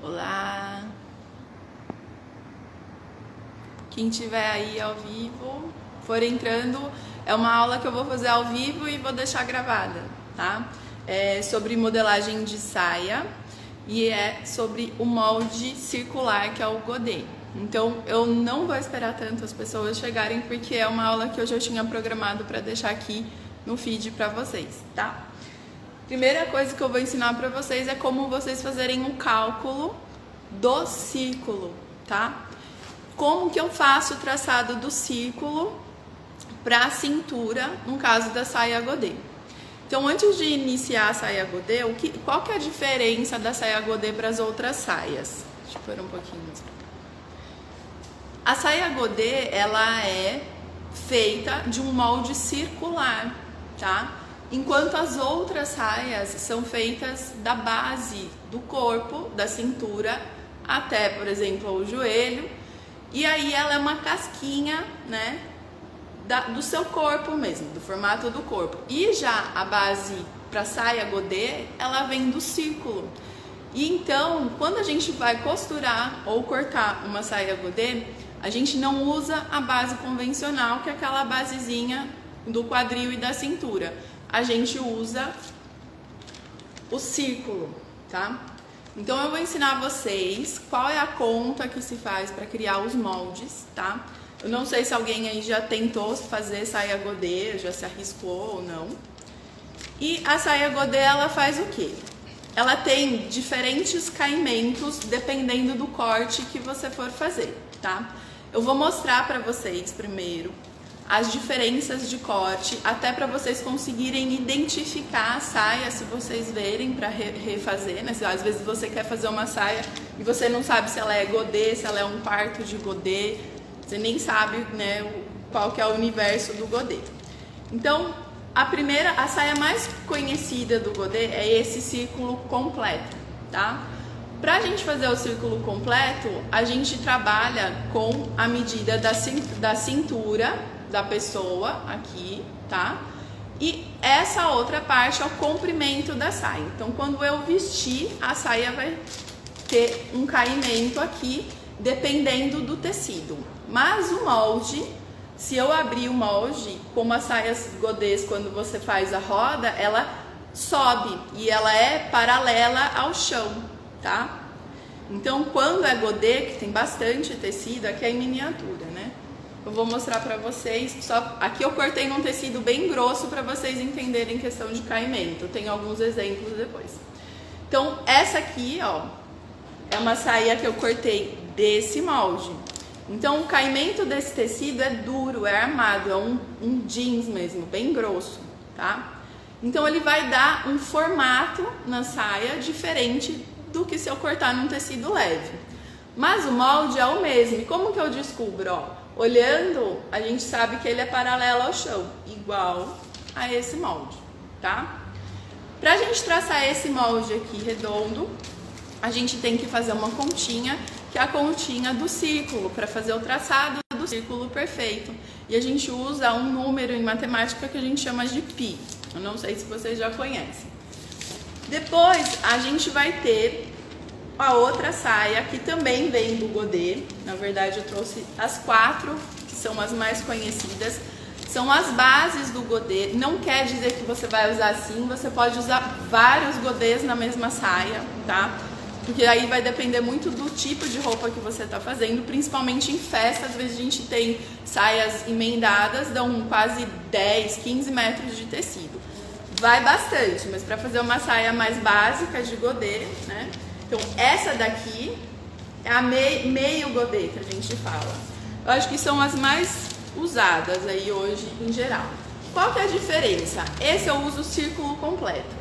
Olá! Quem estiver aí ao vivo, for entrando, é uma aula que eu vou fazer ao vivo e vou deixar gravada, tá? É sobre modelagem de saia e é sobre o molde circular, que é o godê. Então, eu não vou esperar tanto as pessoas chegarem, porque é uma aula que eu já tinha programado para deixar aqui no feed para vocês, tá? Primeira coisa que eu vou ensinar para vocês é como vocês fazerem o cálculo do círculo, tá? Como que eu faço o traçado do círculo para a cintura, no caso da saia godê. Então, antes de iniciar a saia godê, qual que é a diferença da saia godê para as outras saias? Deixa eu pôr um pouquinho mais pra cá. A saia godê, ela é feita de um molde circular, tá? Enquanto as outras saias são feitas da base do corpo, da cintura, até, por exemplo, o joelho. E aí ela é uma casquinha, né, do seu corpo mesmo, do formato do corpo. E já a base para saia godê, ela vem do círculo. E então, quando a gente vai costurar ou cortar uma saia godê, a gente não usa a base convencional, que é aquela basezinha do quadril e da cintura. A gente usa o círculo, tá? Então eu vou ensinar vocês qual é a conta que se faz para criar os moldes, tá? Eu não sei se alguém aí já tentou fazer saia godê, já se arriscou ou não. E a saia godê, ela faz o quê? Ela tem diferentes caimentos dependendo do corte que você for fazer, tá? Eu vou mostrar para vocês primeiro as diferenças de corte, até para vocês conseguirem identificar a saia, se vocês verem, para refazer, né? Às vezes você quer fazer uma saia e você não sabe se ela é godê, se ela é um quarto de godê, você nem sabe, né, qual que é o universo do godê. Então, a saia mais conhecida do godê é esse círculo completo, tá? Pra gente fazer o círculo completo, a gente trabalha com a medida da cintura da pessoa aqui, tá? E essa outra parte é o comprimento da saia. Então, quando eu vestir, a saia vai ter um caimento aqui, dependendo do tecido. Mas o molde, se eu abrir o molde, como as saias godês, quando você faz a roda, ela sobe e ela é paralela ao chão, tá? Então, quando é godê, que tem bastante tecido, aqui é em miniatura, né? Eu vou mostrar pra vocês, aqui eu cortei num tecido bem grosso para vocês entenderem questão de caimento. Tem alguns exemplos depois. Então, essa aqui, ó, é uma saia que eu cortei desse molde. Então, o caimento desse tecido é duro, é armado, é um jeans mesmo, bem grosso, tá? Então, ele vai dar um formato na saia diferente do que se eu cortar num tecido leve. Mas o molde é o mesmo. E como que eu descubro, ó? Olhando, a gente sabe que ele é paralelo ao chão, igual a esse molde, tá? Pra gente traçar esse molde aqui redondo, a gente tem que fazer uma continha, que é a continha do círculo, para fazer o traçado do círculo perfeito. E a gente usa um número em matemática que a gente chama de π. Eu não sei se vocês já conhecem. Depois, a gente vai ter a outra saia, que também vem do godê. Na verdade, eu trouxe as 4, que são as mais conhecidas. São as bases do godê. Não quer dizer que você vai usar assim, você pode usar vários godês na mesma saia, tá? Porque aí vai depender muito do tipo de roupa que você tá fazendo, principalmente em festa. Às vezes a gente tem saias emendadas, dão quase 10, 15 metros de tecido. Vai bastante, mas para fazer uma saia mais básica de godê, né? Então, essa daqui é a meio godê que a gente fala. Eu acho que são as mais usadas aí hoje em geral. Qual que é a diferença? Esse eu uso o círculo completo.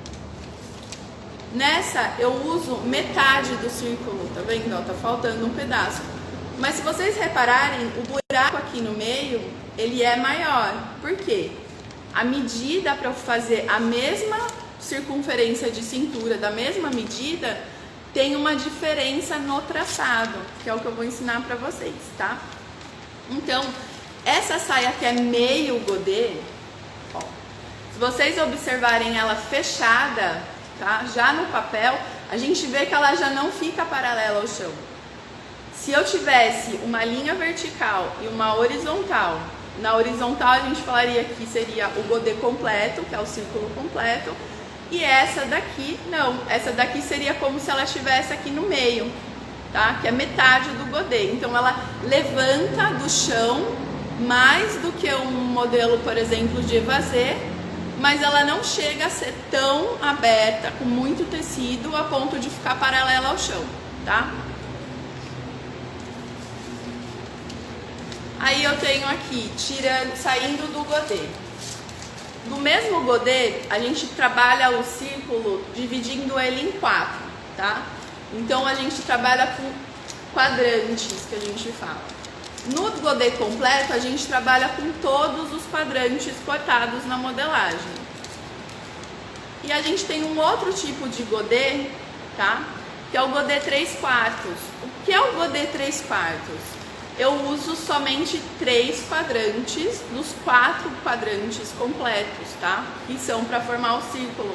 Nessa eu uso metade do círculo, tá vendo? Ó, tá faltando um pedaço. Mas se vocês repararem, o buraco aqui no meio, ele é maior. Por quê? A medida para eu fazer a mesma circunferência de cintura, da mesma medida, tem uma diferença no traçado, que é o que eu vou ensinar para vocês, tá? Então, essa saia que é meio godê, ó, se vocês observarem ela fechada, tá? Já no papel, a gente vê que ela já não fica paralela ao chão. Se eu tivesse uma linha vertical e uma horizontal, na horizontal a gente falaria que seria o godê completo, que é o círculo completo, e essa daqui não, essa daqui seria como se ela estivesse aqui no meio, tá? Que é metade do godê. Então ela levanta do chão mais do que um modelo, por exemplo, de évasé, mas ela não chega a ser tão aberta, com muito tecido, a ponto de ficar paralela ao chão, tá? Aí eu tenho aqui, saindo do godê. No mesmo godê, a gente trabalha o círculo dividindo ele em 4, tá? Então a gente trabalha com quadrantes, que a gente fala. No godê completo, a gente trabalha com todos os quadrantes cortados na modelagem. E a gente tem um outro tipo de godê, tá? Que é o godê 3/4. O que é o godê 3/4? Eu uso somente 3 quadrantes dos 4 quadrantes completos, tá? Que são para formar o círculo.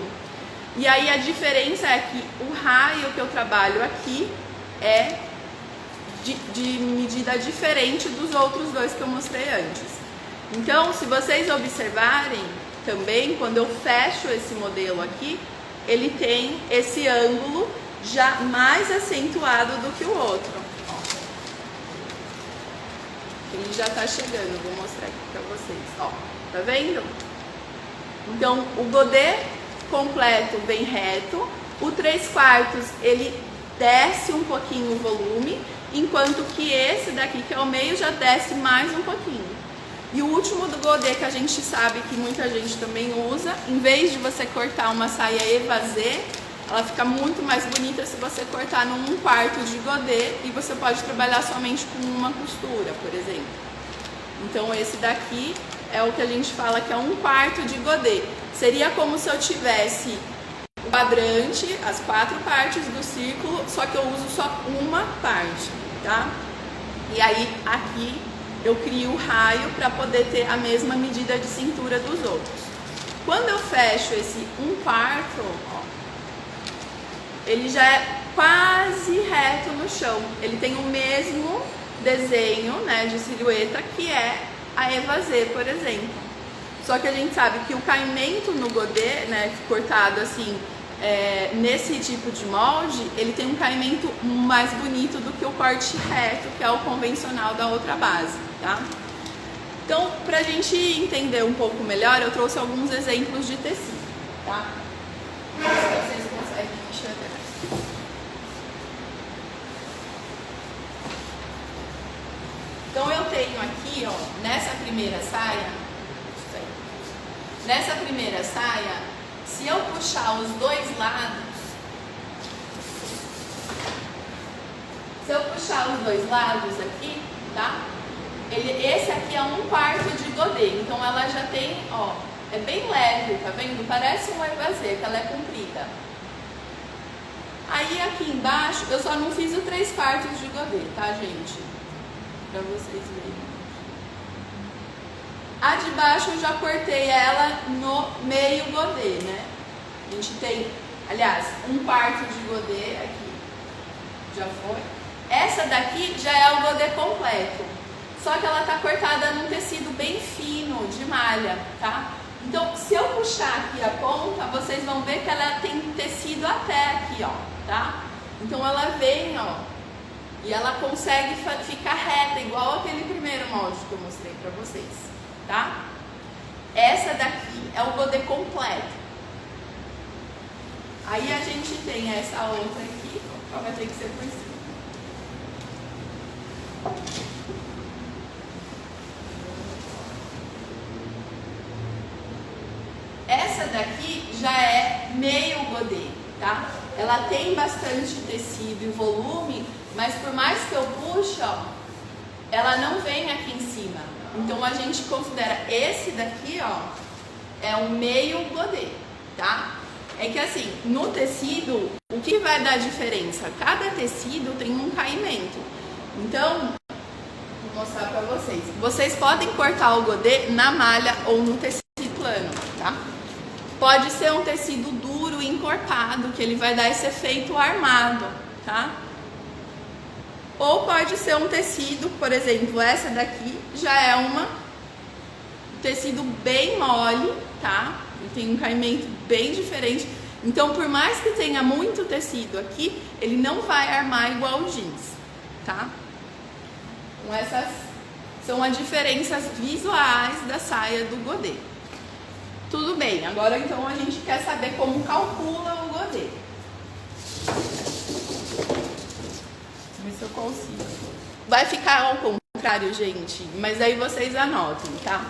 E aí a diferença é que o raio que eu trabalho aqui é de medida diferente dos outros dois que eu mostrei antes. Então, se vocês observarem também, quando eu fecho esse modelo aqui, ele tem esse ângulo já mais acentuado do que o outro. Ele já tá chegando, vou mostrar aqui pra vocês, ó, tá vendo? Então, o godê completo vem reto, o 3/4 ele desce um pouquinho o volume, enquanto que esse daqui, que é o meio, já desce mais um pouquinho. E o último do godê, que a gente sabe que muita gente também usa, em vez de você cortar uma saia évasé, ela fica muito mais bonita se você cortar num 1/4 de godê e você pode trabalhar somente com uma costura, por exemplo. Então esse daqui é o que a gente fala que é 1/4 de godê. Seria como se eu tivesse o quadrante, as 4 partes do círculo, só que eu uso só uma parte, tá? E aí aqui eu crio o raio para poder ter a mesma medida de cintura dos outros. Quando eu fecho esse 1/4, ó, ele já é quase reto no chão. Ele tem o mesmo desenho, né, de silhueta que é a évasé, por exemplo. Só que a gente sabe que o caimento no godê, né, cortado assim, nesse tipo de molde, ele tem um caimento mais bonito do que o corte reto, que é o convencional da outra base, tá? Então, pra gente entender um pouco melhor, eu trouxe alguns exemplos de tecido, tá? Se vocês conseguem enxergar. Então eu tenho aqui, ó, nessa primeira saia, se eu puxar os dois lados, aqui, tá? Esse aqui é 1/4 de godê, então ela já tem, ó, é bem leve, tá vendo? Parece uma évasé, que ela é comprida. Aí aqui embaixo, eu só não fiz o 3/4 de godê, tá, gente? Pra vocês verem. A de baixo eu já cortei ela no meio godê, né? A gente tem, aliás, 1/4 de godê aqui. Já foi. Essa daqui já é o godê completo. Só que ela tá cortada num tecido bem fino, de malha, tá? Então, se eu puxar aqui a ponta, vocês vão ver que ela tem tecido até aqui, ó, tá? Então ela vem, ó, e ela consegue ficar reta, igual aquele primeiro molde que eu mostrei pra vocês, tá? Essa daqui é o godê completo. Aí a gente tem essa outra aqui, ó, vai ter que ser por cima. Essa daqui já é meio godê, tá? Ela tem bastante tecido e volume, mas por mais que eu puxe, ó, ela não vem aqui em cima. Então a gente considera esse daqui, ó, é um meio godê, tá? É que assim, no tecido, o que vai dar diferença? Cada tecido tem um caimento. Então, vou mostrar pra vocês. Vocês podem cortar o godê na malha ou no tecido plano, tá? Pode ser um tecido duro, encorpado, que ele vai dar esse efeito armado, tá? Ou pode ser um tecido, por exemplo, essa daqui já é um tecido bem mole, tá? Ele tem um caimento bem diferente. Então, por mais que tenha muito tecido aqui, ele não vai armar igual o jeans, tá? Então, essas são as diferenças visuais da saia do godê. Tudo bem, agora então a gente quer saber como calcula o godê. Vamos ver se eu consigo. Vai ficar ao contrário, gente, mas aí vocês anotem, tá?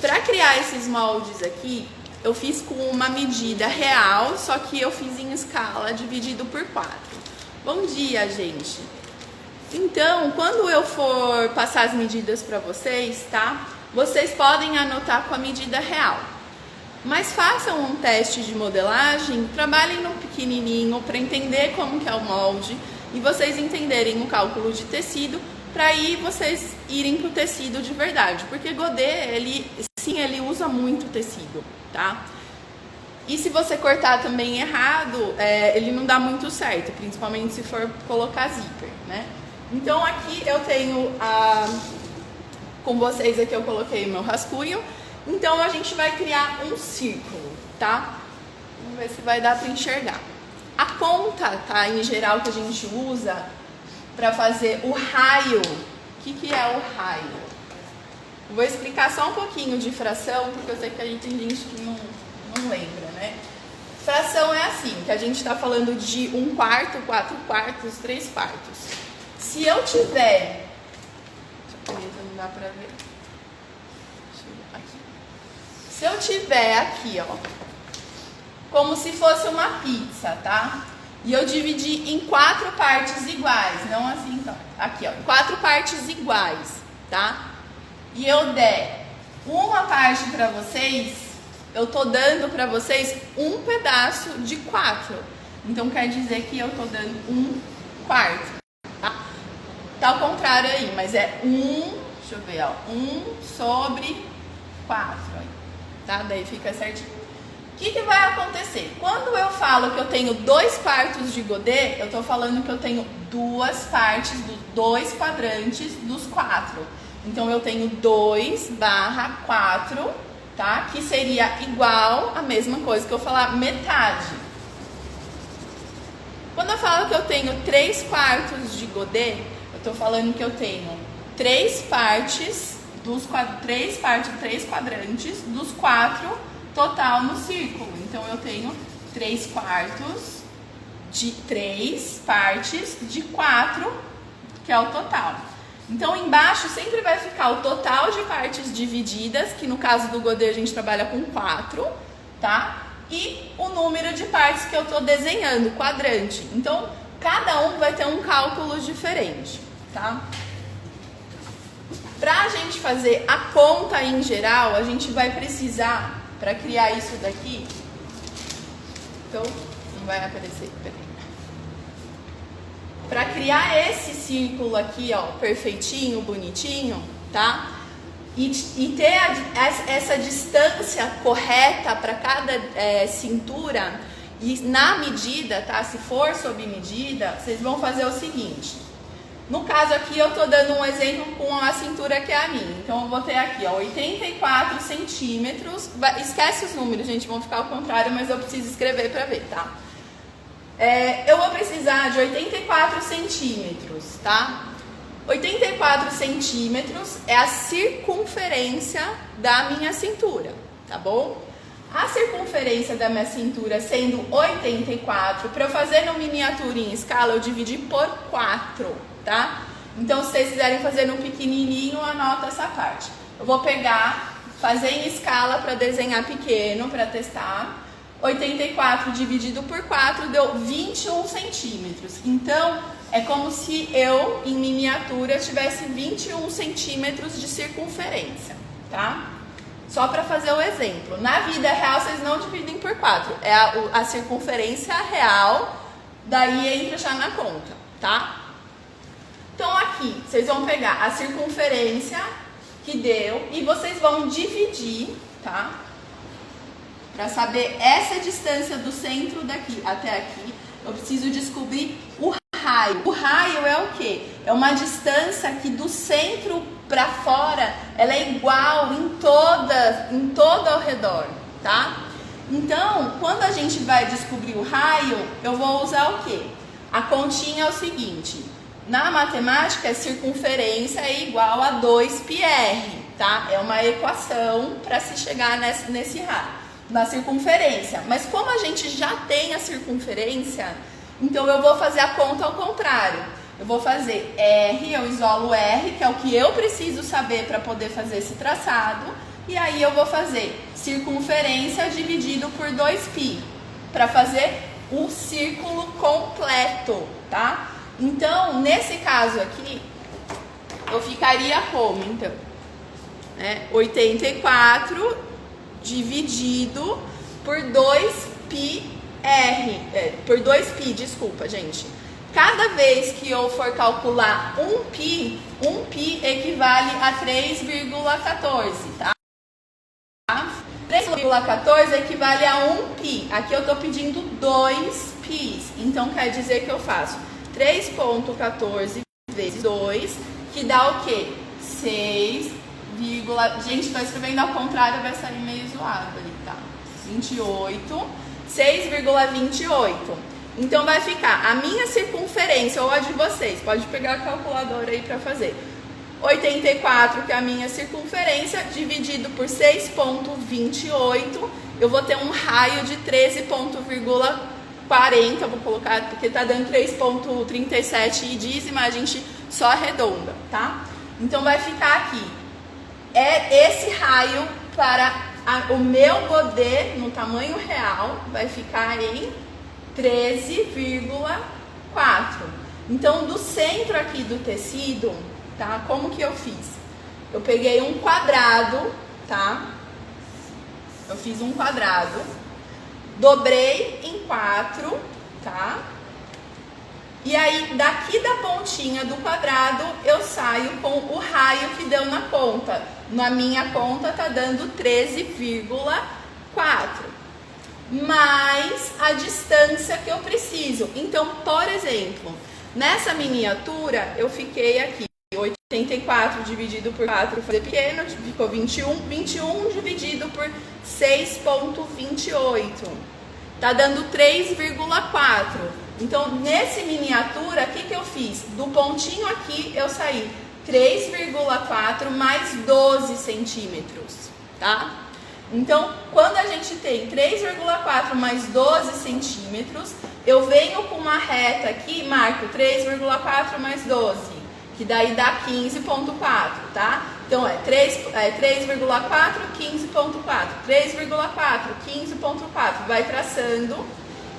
Para criar esses moldes aqui, eu fiz com uma medida real, só que eu fiz em escala dividido por 4. Bom dia, gente! Então, quando eu for passar as medidas para vocês, tá? Vocês podem anotar com a medida real. Mas façam um teste de modelagem, trabalhem no pequenininho para entender como que é o molde e vocês entenderem o cálculo de tecido para aí vocês irem para o tecido de verdade. Porque godê, ele usa muito tecido, tá? E se você cortar também errado, ele não dá muito certo, principalmente se for colocar zíper, né? Então aqui eu tenho, com vocês aqui eu coloquei o meu rascunho. Então a gente vai criar um círculo, tá? Vamos ver se vai dar para enxergar. A conta, tá, em geral, que a gente usa para fazer o raio. O que é o raio? Vou explicar só um pouquinho de fração, porque eu sei que aí tem gente que não lembra, né? Fração é assim, que a gente está falando de 1/4, 4/4, 3/4. Se eu tiver... não dá para ver. Se eu tiver aqui, ó, como se fosse uma pizza, tá? E eu dividir em 4 partes iguais, não assim, então. Aqui, ó, 4 partes iguais, tá? E eu der uma parte pra vocês, eu tô dando pra vocês um pedaço de 4. Então quer dizer que eu tô dando 1/4, tá? Tá ao contrário aí, mas é 1, deixa eu ver, ó, 1/4, aí. Tá? Daí fica certinho. O que vai acontecer? Quando eu falo que eu tenho 2/4 de godê, eu estou falando que eu tenho 2 partes dos 2 quadrantes dos 4. Então eu tenho 2/4, tá? Que seria igual a mesma coisa que eu falar metade. Quando eu falo que eu tenho 3/4 de godê, eu estou falando que eu tenho 3 partes dos 3 quadrantes dos 4 total no círculo. Então eu tenho 3/4 de 3 partes de 4, que é o total. Então embaixo sempre vai ficar o total de partes divididas, que no caso do godê a gente trabalha com 4, tá? E o número de partes que eu estou desenhando, quadrante. Então cada um vai ter um cálculo diferente, tá? Para a gente fazer a conta em geral, a gente vai precisar, para criar isso daqui, então, não vai aparecer, peraí. Para criar esse círculo aqui, ó, perfeitinho, bonitinho, tá? E ter essa distância correta para cada cintura, e na medida, tá? Se for sob medida, vocês vão fazer o seguinte. No caso aqui eu tô dando um exemplo com a cintura que é a minha. Então eu vou ter aqui, ó, 84 centímetros. Esquece os números, gente, vão ficar ao contrário, mas eu preciso escrever para ver, tá? Eu vou precisar de 84 centímetros, tá? 84 centímetros é a circunferência da minha cintura, tá bom? A circunferência da minha cintura sendo 84, para eu fazer no miniatura em escala, eu dividi por 4, tá? Então, se vocês quiserem fazer no pequenininho, anota essa parte. Eu vou pegar, fazer em escala para desenhar pequeno, para testar. 84 dividido por 4 deu 21 centímetros. Então, é como se eu, em miniatura, tivesse 21 centímetros de circunferência, tá? Só para fazer o exemplo. Na vida real, vocês não dividem por 4. É a circunferência real, daí entra já na conta, tá? Então, aqui, vocês vão pegar a circunferência que deu e vocês vão dividir, tá? Para saber essa distância do centro daqui até aqui, eu preciso descobrir o raio. O raio é o quê? É uma distância que do centro para fora, ela é igual em todo ao redor, tá? Então, quando a gente vai descobrir o raio, eu vou usar o quê? A continha é o seguinte, na matemática, a circunferência é igual a 2πr, tá? É uma equação para se chegar nesse raio, na circunferência. Mas como a gente já tem a circunferência, então eu vou fazer a conta ao contrário. Eu vou fazer R, eu isolo R, que é o que eu preciso saber para poder fazer esse traçado. E aí eu vou fazer circunferência dividido por 2π, para fazer o círculo completo, tá? Então, nesse caso aqui, eu ficaria como, então? 84 dividido por 2πr, por 2π, desculpa, gente. Cada vez que eu for calcular 1π equivale a 3,14, tá? 3,14 equivale a 1π. Aqui eu estou pedindo 2πs. Então, quer dizer que eu faço 3,14 vezes 2, que dá o quê? 6, gente, estou escrevendo ao contrário, vai sair meio zoado ali, tá? 28, 6,28. Então, vai ficar a minha circunferência, ou a de vocês, pode pegar a calculadora aí para fazer. 84, que é a minha circunferência, dividido por 6,28, eu vou ter um raio de 13,40, vou colocar, porque tá dando 3,37 e dízima, a gente só arredonda, tá? Então, vai ficar aqui. Esse raio para o meu godê, no tamanho real, vai ficar em 13,4. Então, do centro aqui do tecido, tá? Como que eu fiz? Eu peguei um quadrado, tá? Eu fiz um quadrado, dobrei em 4, tá? E aí, daqui da pontinha do quadrado, eu saio com o raio que deu na conta. Na minha conta, tá dando 13,4. Mais a distância que eu preciso. Então, por exemplo, nessa miniatura, eu fiquei aqui. 84 dividido por 4 fazer pequeno, ficou 21. 21 dividido por 6,28. Tá dando 3,4. Então, nesse miniatura, o que eu fiz? Do pontinho aqui, eu saí 3,4 mais 12 centímetros, tá? Então, quando a gente tem 3,4 mais 12 centímetros, eu venho com uma reta aqui e marco 3,4 mais 12, que daí dá 15,4, tá? Então, 3,4, 15,4, 3,4, 15,4, vai traçando.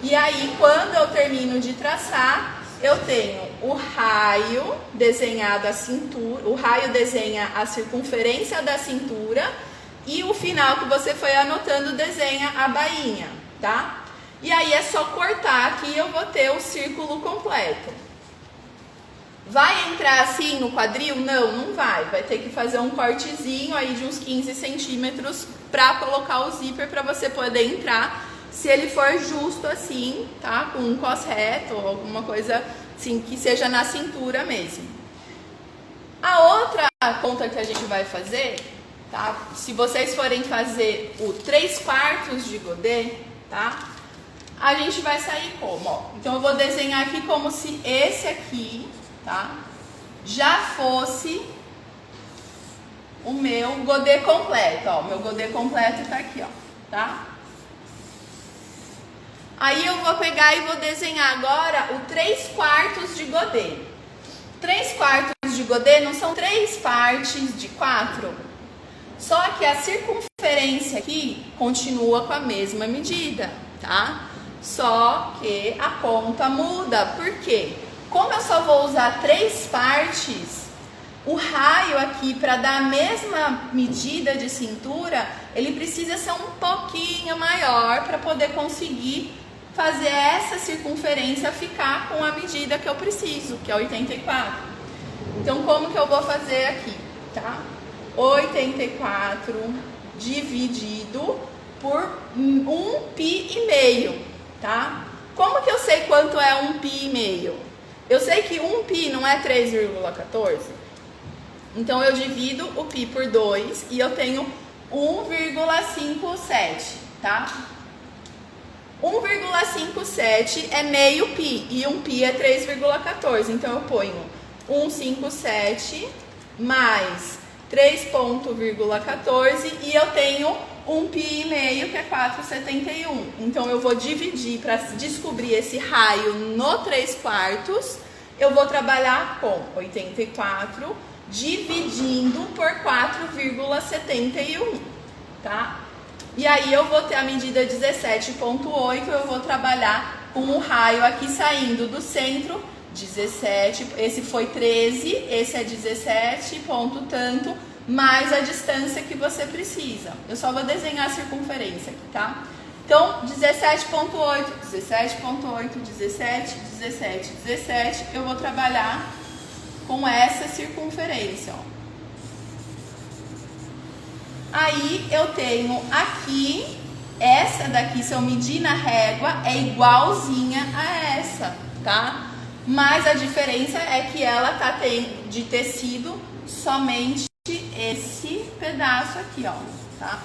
E aí, quando eu termino de traçar, eu tenho o raio desenhado a cintura, o raio desenha a circunferência da cintura e o final que você foi anotando desenha a bainha, tá? E aí é só cortar aqui e eu vou ter o círculo completo. Vai entrar assim no quadril? Não, não vai. Vai ter que fazer um cortezinho aí de uns 15 centímetros para colocar o zíper para você poder entrar. Se ele for justo assim, tá? Com um cos reto ou alguma coisa assim que seja na cintura mesmo. A outra conta que a gente vai fazer, tá? Se vocês forem fazer o 3/4 de godê, tá? A gente vai sair como? Ó. Então eu vou desenhar aqui como se esse aqui, tá? Já fosse o meu godê completo, ó. O meu godê completo tá aqui, ó, tá? Aí eu vou pegar e vou desenhar agora o 3/4 de godê. 3/4 de godê não são 3 partes de 4? Só que a circunferência aqui continua com a mesma medida, tá? Só que a ponta muda. Por quê? Como eu só vou usar 3 partes, o raio aqui, para dar a mesma medida de cintura, ele precisa ser um pouquinho maior para poder conseguir fazer essa circunferência ficar com a medida que eu preciso, que é 84. Então, como que eu vou fazer aqui, tá? 84 dividido por 1π², tá? Como que eu sei quanto é 1π²? Eu sei que 1π não é 3,14? Então eu divido o π por 2 e eu tenho 1,57, tá? 1,57 é meio π e 1π é 3,14. Então eu ponho 157 mais 3,14 e eu tenho 1π², que é 4,71. Então eu vou dividir para descobrir esse raio no 3/4. Eu vou trabalhar com 84 dividindo por 4,71, tá? E aí eu vou ter a medida 17,8, eu vou trabalhar com o raio aqui saindo do centro, 17, esse foi 13, esse é 17, ponto tanto, mais a distância que você precisa. Eu só vou desenhar a circunferência aqui, tá? Então, 17,8, 17,8, 17, 17, 17, eu vou trabalhar com essa circunferência, ó. Aí eu tenho aqui, essa daqui, se eu medir na régua, é igualzinha a essa, tá? Mas a diferença é que ela tá de tecido somente esse pedaço aqui, ó, tá?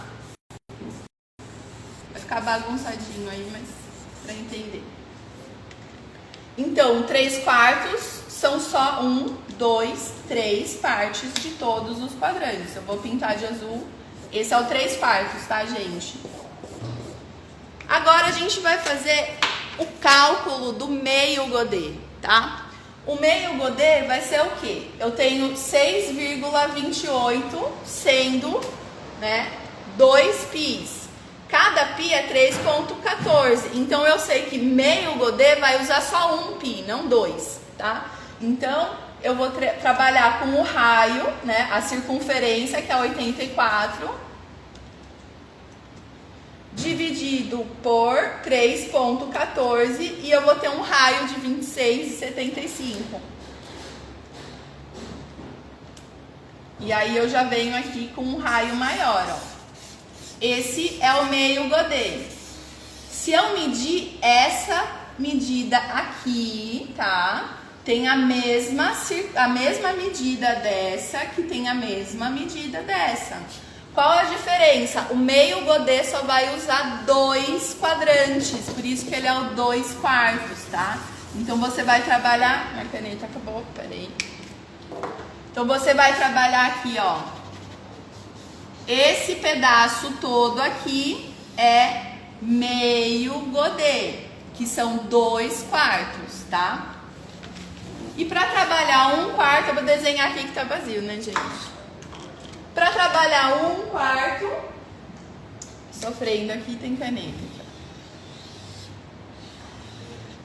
Vai ficar bagunçadinho aí, mas pra entender. Então, 3/4 são só 1, 2, 3 partes de todos os quadrantes. Eu vou pintar de azul. Esse é o 3/4, tá, gente? Agora a gente vai fazer o cálculo do meio godê, tá? O meio godê vai ser o quê? Eu tenho 6,28 sendo, né, 2 πs. Cada π é 3,14. Então eu sei que meio godê vai usar só 1 π, não 2, tá? Então eu vou trabalhar com o raio, né, a circunferência, que é 84, dividido por 3,14, e eu vou ter um raio de 26,75. E aí eu já venho aqui com um raio maior, ó. Esse é o meio godê. Se eu medir essa medida aqui, tá? Tem a mesma medida dessa, que tem a mesma medida dessa. Qual a diferença? O meio godê só vai usar 2 quadrantes, por isso que ele é o 2/4, tá? Então você vai trabalhar... Minha caneta acabou, peraí. Então você vai trabalhar aqui, ó. Esse pedaço todo aqui é meio godê, que são 2/4, tá? E para trabalhar 1/4, eu vou desenhar aqui que tá vazio, né, gente? Para trabalhar 1/4, sofrendo aqui, tem caneta.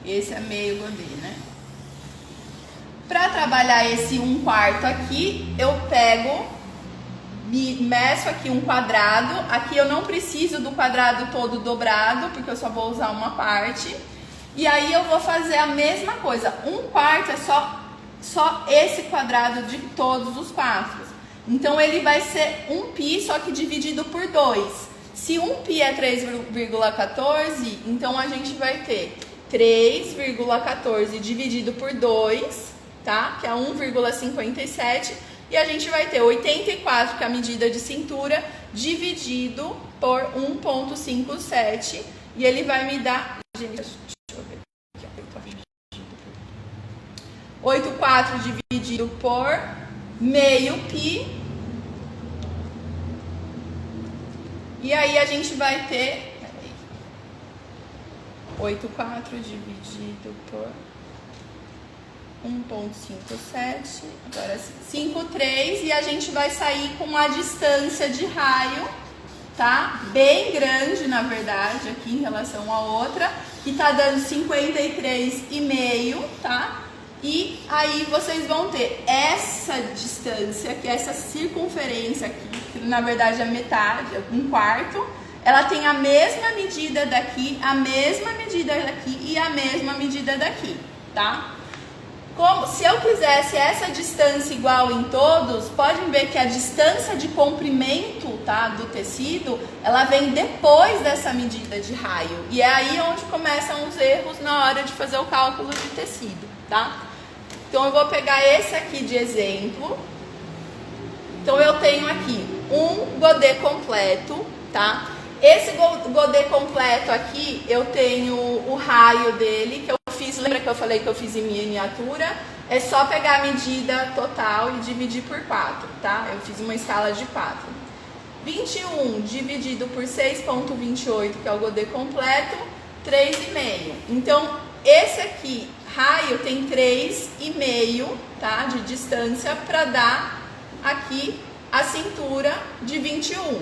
Esse é meio godê, né? Para trabalhar esse 1/4 aqui, eu pego, meço aqui um quadrado. Aqui eu não preciso do quadrado todo dobrado, porque eu só vou usar uma parte. E aí eu vou fazer a mesma coisa. 1/4 é só esse quadrado de todos os 4. Então ele vai ser 1 π, só que dividido por 2. Se 1 π é 3,14, então a gente vai ter 3,14 dividido por 2, tá? Que é 1,57. E a gente vai ter 84, que é a medida de cintura, dividido por 1,57. E ele vai me dar... Gente, deixa eu ver aqui, 84 dividido por meio π. E aí a gente vai ter 84 dividido por 1,57, agora 5,3, e a gente vai sair com uma distância de raio, tá? Bem grande, na verdade, aqui em relação à outra, que tá dando 53,5, tá? E aí vocês vão ter essa distância, que é essa circunferência aqui, que na verdade é metade, 1/4, ela tem a mesma medida daqui, a mesma medida daqui e a mesma medida daqui, tá? Como, se eu quisesse essa distância igual em todos, podem ver que a distância de comprimento tá, do tecido, ela vem depois dessa medida de raio. E é aí onde começam os erros na hora de fazer o cálculo de tecido, tá? Então eu vou pegar esse aqui de exemplo. Então eu tenho aqui um godê completo, tá? Esse godê completo aqui, eu tenho o raio dele, que eu fiz, lembra que eu falei que eu fiz em miniatura? É só pegar a medida total e dividir por 4, tá? Eu fiz uma escala de 4. 21 dividido por 6,28, que é o godê completo, 3,5. Então, esse aqui, raio, tem 3,5, tá? De distância para dar aqui a cintura de 21.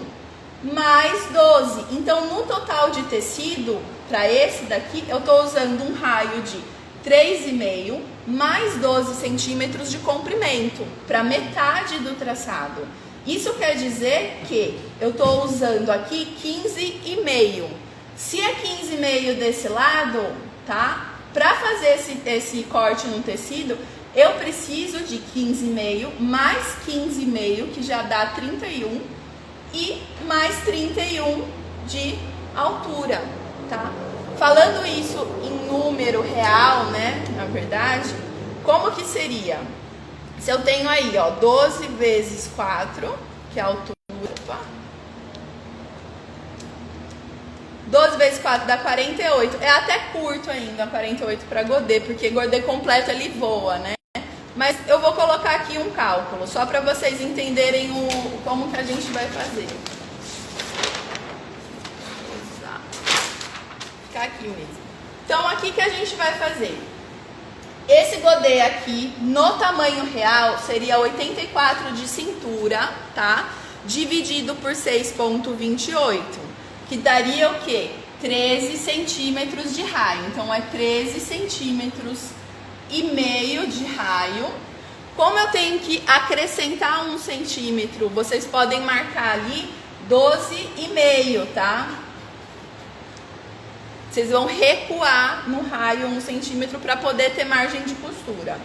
Mais 12. Então, no total de tecido, para esse daqui, eu estou usando um raio de 3,5 mais 12 centímetros de comprimento, para metade do traçado. Isso quer dizer que eu estou usando aqui 15,5. Se é 15,5 desse lado, tá? Para fazer esse corte no tecido, eu preciso de 15,5 mais 15,5, que já dá 31, e mais 31 de altura, tá? Falando isso em número real, né, na verdade, como que seria? Se eu tenho aí, ó, 12 vezes 4, que é a altura, 12 vezes 4 dá 48, é até curto ainda, 48 para godê, porque godê completo ele voa, né? Mas eu vou colocar aqui um cálculo, só para vocês entenderem como que a gente vai fazer. Ficar aqui mesmo. Então, aqui que a gente vai fazer. Esse godê aqui, no tamanho real, seria 84 de cintura, tá? Dividido por 6,28, que daria o quê? 13 centímetros de raio. Então, é 13 centímetros e meio de raio. Como eu tenho que acrescentar 1 centímetro, vocês podem marcar ali 12,5, tá? Vocês vão recuar no raio 1 centímetro para poder ter margem de costura.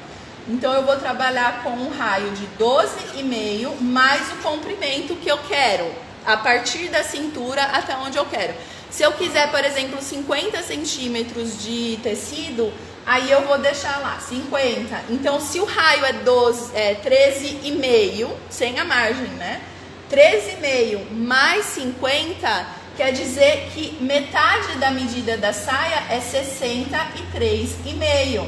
Então eu vou trabalhar com um raio de 12,5 mais o comprimento que eu quero, a partir da cintura até onde eu quero. Se eu quiser, por exemplo, 50 centímetros de tecido, aí eu vou deixar lá 50. Então, se o raio é 13,5, sem a margem, né? 13,5 mais 50 quer dizer que metade da medida da saia é 63,5.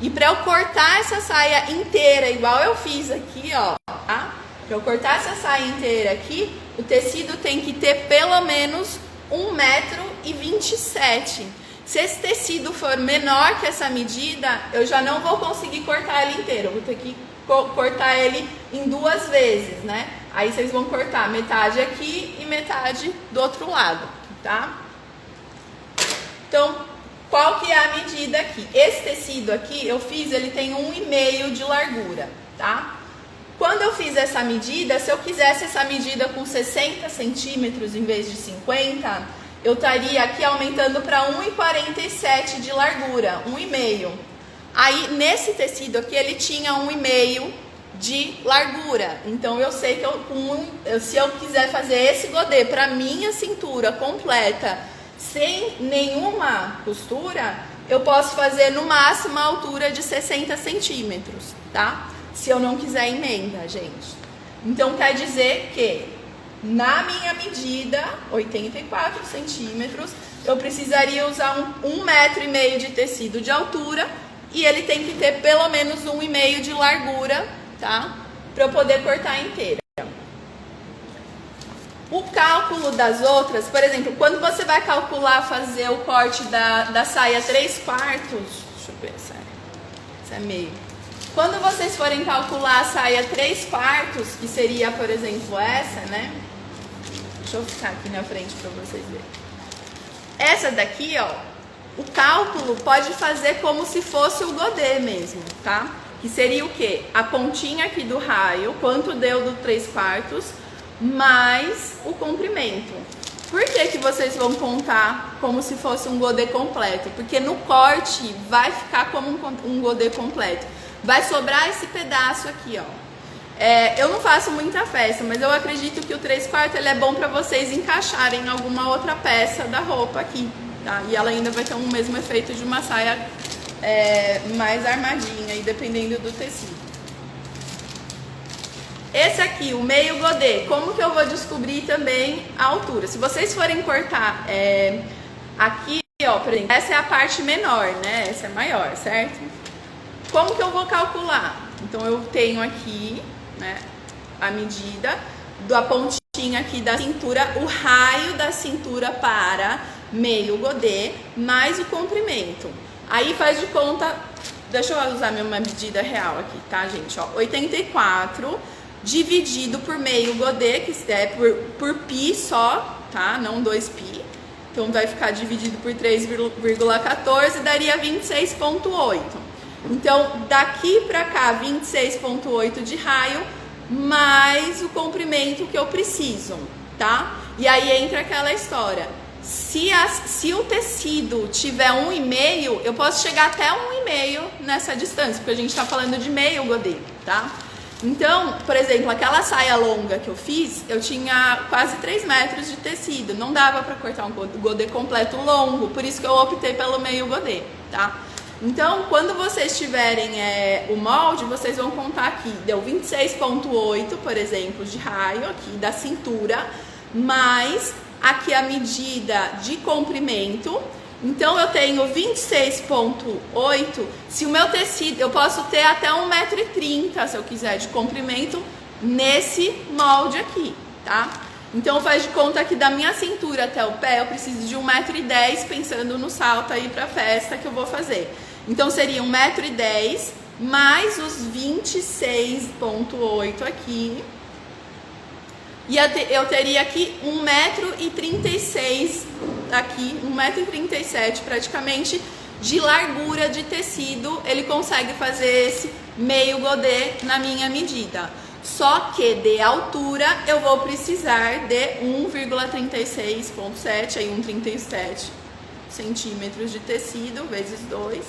E para eu cortar essa saia inteira, igual eu fiz aqui, ó, tá? Para eu cortar essa saia inteira aqui, o tecido tem que ter pelo menos 1,27 m. Se esse tecido for menor que essa medida, eu já não vou conseguir cortar ele inteiro. Eu vou ter que cortar ele em 2 vezes, né? Aí vocês vão cortar metade aqui e metade do outro lado, tá? Então, qual que é a medida aqui? Esse tecido aqui, eu fiz, ele tem 1,5 de largura, tá? Quando eu fiz essa medida, se eu quisesse essa medida com 60 centímetros em vez de 50, eu estaria aqui aumentando para 1,47 de largura, 1,5. Aí, nesse tecido aqui, ele tinha 1,5 de largura. Então, eu sei que se eu quiser fazer esse godê para minha cintura completa, sem nenhuma costura, eu posso fazer no máximo a altura de 60 centímetros, tá? Se eu não quiser emenda, gente. Então, quer dizer que na minha medida, 84 centímetros, eu precisaria usar 1,5 m de tecido de altura e ele tem que ter pelo menos 1,5 m de largura, tá? Para eu poder cortar inteira. O cálculo das outras, por exemplo, quando você vai calcular fazer o corte da saia 3/4, deixa eu ver, essa é meio. Quando vocês forem calcular a saia 3/4, que seria, por exemplo, essa, né? Deixa eu ficar aqui na frente para vocês verem. Essa daqui, ó, o cálculo pode fazer como se fosse o godê mesmo, tá? Que seria o quê? A pontinha aqui do raio, quanto deu do 3/4, mais o comprimento. Por que vocês vão contar como se fosse um godê completo? Porque no corte vai ficar como um godê completo. Vai sobrar esse pedaço aqui, ó. Eu não faço muita festa, mas eu acredito que o 3/4 ele é bom para vocês encaixarem em alguma outra peça da roupa aqui, tá? E ela ainda vai ter o mesmo efeito de uma saia mais armadinha, aí dependendo do tecido. Esse aqui, o meio godê, como que eu vou descobrir também a altura? Se vocês forem cortar aqui, ó, por exemplo, essa é a parte menor, né? Essa é maior, certo? Como que eu vou calcular? Então eu tenho aqui, né, a medida da pontinha aqui da cintura, o raio da cintura para meio godê, mais o comprimento. Aí faz de conta, deixa eu usar minha medida real aqui, tá, gente? Ó, 84 dividido por meio godê, que é por pi só, tá? Não 2pi. Então vai ficar dividido por 3,14, daria 26,8. Então, daqui pra cá, 26,8 de raio, mais o comprimento que eu preciso, tá? E aí entra aquela história. Se o tecido tiver 1,5, eu posso chegar até 1,5 nessa distância, porque a gente tá falando de meio godê, tá? Então, por exemplo, aquela saia longa que eu fiz, eu tinha quase 3 metros de tecido. Não dava pra cortar um godê completo longo, por isso que eu optei pelo meio godê, tá? Então, quando vocês tiverem o molde, vocês vão contar aqui, deu 26,8, por exemplo, de raio aqui da cintura, mais aqui a medida de comprimento. Então, eu tenho 26,8, se o meu tecido, eu posso ter até 1,30 m, se eu quiser, de comprimento nesse molde aqui, tá? Então, faz de conta que da minha cintura até o pé, eu preciso de 1,10 m, pensando no salto aí pra festa que eu vou fazer. Então, seria 1,10 m mais os 26,8 aqui. E eu teria aqui 1,36 m aqui, 1,37 m praticamente de largura de tecido. Ele consegue fazer esse meio godê na minha medida. Só que de altura eu vou precisar de 1,36,7, aí 1,37 centímetros de tecido, vezes 2.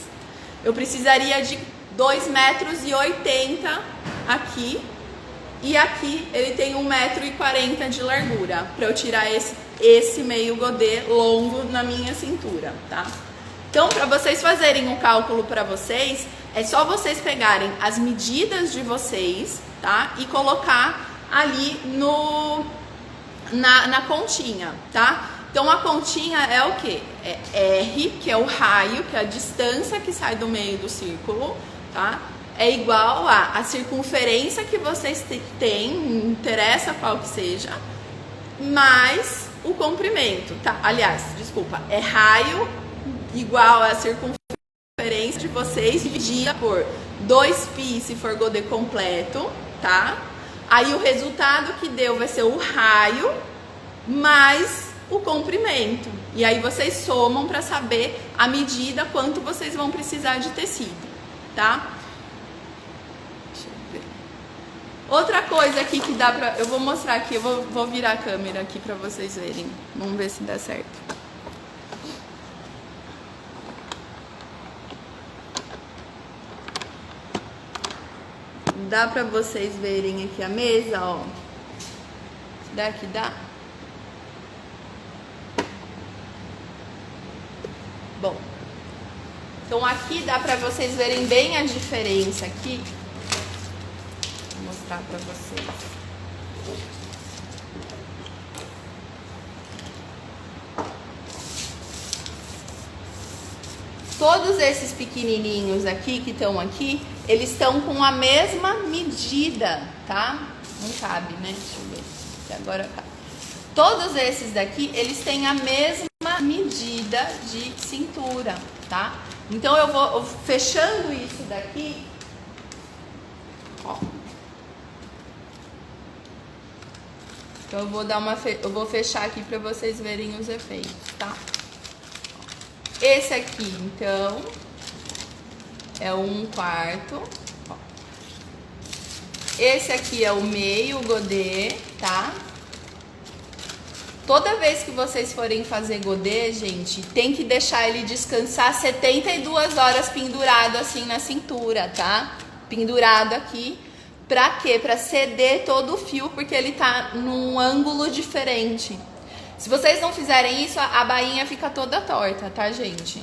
Eu precisaria de 2,80 m aqui. E aqui ele tem 1,40 m de largura, para eu tirar esse meio godê longo na minha cintura, tá? Então, para vocês fazerem um cálculo para vocês, é só vocês pegarem as medidas de vocês, tá? E colocar ali na continha, tá? Então, a continha é o quê? É R, que é o raio, que é a distância que sai do meio do círculo, tá? É igual a circunferência que vocês têm, não interessa qual que seja, mais o comprimento, tá? Aliás, desculpa, é raio igual a circunferência de vocês dividida por 2π se for godê completo, tá? Aí o resultado que deu vai ser o raio mais o comprimento. E aí vocês somam para saber a medida, quanto vocês vão precisar de tecido, tá? Outra coisa aqui que dá pra... Eu vou mostrar aqui, eu vou virar a câmera aqui pra vocês verem. Vamos ver se dá certo. Dá pra vocês verem aqui a mesa, ó. Será que dá? Bom. Então aqui dá pra vocês verem bem a diferença aqui. Para vocês. Todos esses pequenininhos aqui que estão aqui, eles estão com a mesma medida, tá? Não cabe, né? Deixa eu ver. Até agora cabe. Todos esses daqui, eles têm a mesma medida de cintura, tá? Então eu vou fechando isso daqui, ó. Então eu vou fechar aqui para vocês verem os efeitos, tá? Esse aqui, então, é o 1/4. Esse aqui é o meio godê, tá? Toda vez que vocês forem fazer godê, gente, tem que deixar ele descansar 72 horas pendurado assim na cintura, tá? Pendurado aqui. Pra quê? Pra ceder todo o fio, porque ele tá num ângulo diferente. Se vocês não fizerem isso, a bainha fica toda torta, tá, gente?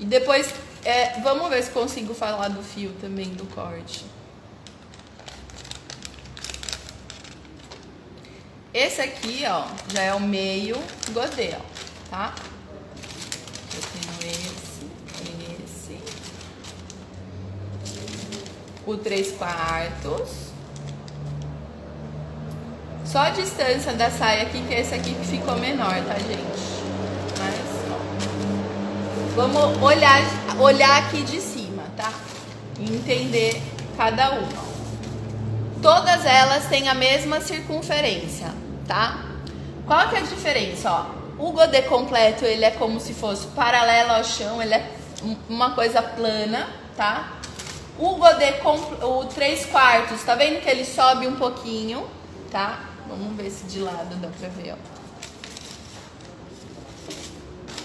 E depois, vamos ver se consigo falar do fio também, do corte. Esse aqui, ó, já é o meio godê, ó, tá? Eu tenho esse. O 3/4. Só a distância da saia aqui, que é esse aqui que ficou menor, tá, gente? Mas, ó, vamos olhar aqui de cima, tá? E entender cada uma. Todas elas têm a mesma circunferência, tá? Qual que é a diferença, ó? O godê completo, ele é como se fosse paralelo ao chão, ele é uma coisa plana, tá? O godê, o 3/4, tá vendo que ele sobe um pouquinho, tá? Vamos ver se de lado dá pra ver, ó.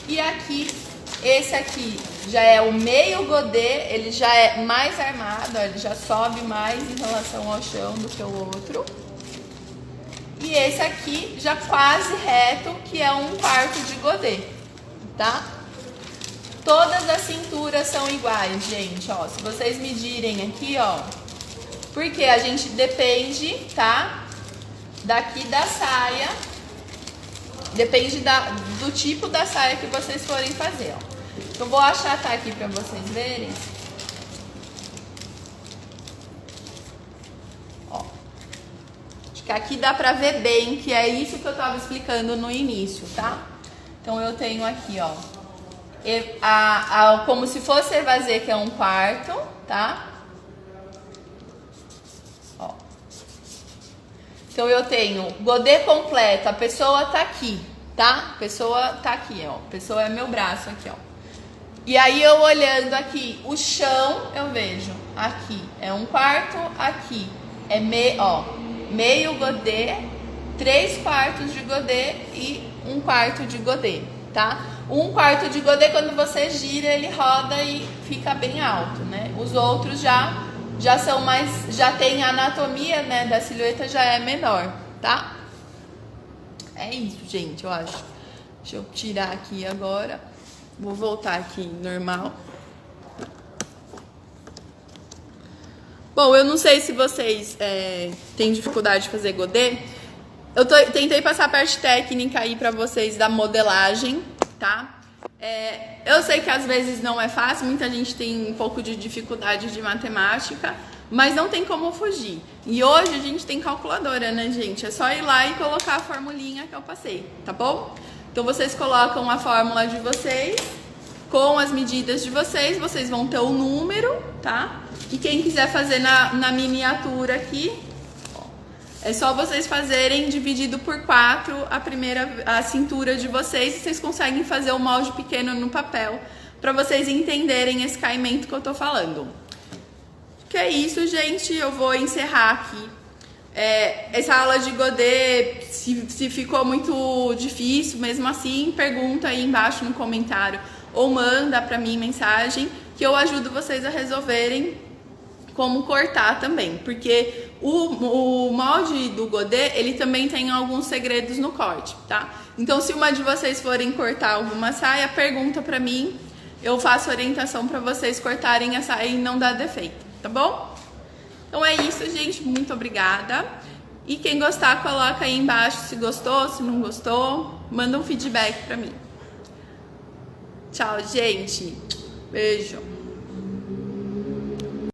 E aqui, esse aqui já é o meio godê, ele já é mais armado, ó, ele já sobe mais em relação ao chão do que o outro. E esse aqui já quase reto, que é 1/4 de godê, tá? Todas as cinturas são iguais, gente, ó. Se vocês medirem aqui, ó, porque a gente depende, tá? Daqui da saia, depende do tipo da saia que vocês forem fazer, ó. Eu vou achatar aqui pra vocês verem. Ó. Acho que aqui dá pra ver bem, que é isso que eu tava explicando no início, tá? Então eu tenho aqui, ó, como se fosse evasê, que é 1/4, tá? Ó. Então eu tenho godê completo, a pessoa tá aqui, tá? A pessoa tá aqui, ó. A pessoa é meu braço aqui, ó. E aí eu olhando aqui, o chão, eu vejo aqui é 1/4, aqui é meio godê, 3/4 de godê e 1/4 de godê, tá? 1/4 de godê, quando você gira, ele roda e fica bem alto, né? Os outros já são mais, já tem a anatomia, né, da silhueta já é menor, tá? É isso, gente, eu acho. Deixa eu tirar aqui agora. Vou voltar aqui normal. Bom, eu não sei se vocês têm dificuldade de fazer godê. Eu tentei passar a parte técnica aí pra vocês da modelagem, tá? Eu sei que às vezes não é fácil, muita gente tem um pouco de dificuldade de matemática, mas não tem como fugir. E hoje a gente tem calculadora, né, gente? É só ir lá e colocar a formulinha que eu passei, tá bom? Então vocês colocam a fórmula de vocês, com as medidas de vocês, vocês vão ter o número, tá? E quem quiser fazer na miniatura aqui, é só vocês fazerem dividido por 4 a cintura de vocês, e vocês conseguem fazer o molde pequeno no papel, para vocês entenderem esse caimento que eu tô falando. Que é isso, gente, eu vou encerrar aqui. Essa aula de godê, se ficou muito difícil, mesmo assim, pergunta aí embaixo no comentário, ou manda pra mim mensagem, que eu ajudo vocês a resolverem como cortar também, porque o molde do godê, ele também tem alguns segredos no corte, tá? Então, se uma de vocês forem cortar alguma saia, pergunta pra mim, eu faço orientação pra vocês cortarem a saia e não dar defeito, tá bom? Então é isso, gente, muito obrigada. E quem gostar, coloca aí embaixo se gostou, se não gostou, manda um feedback pra mim. Tchau, gente. Beijo.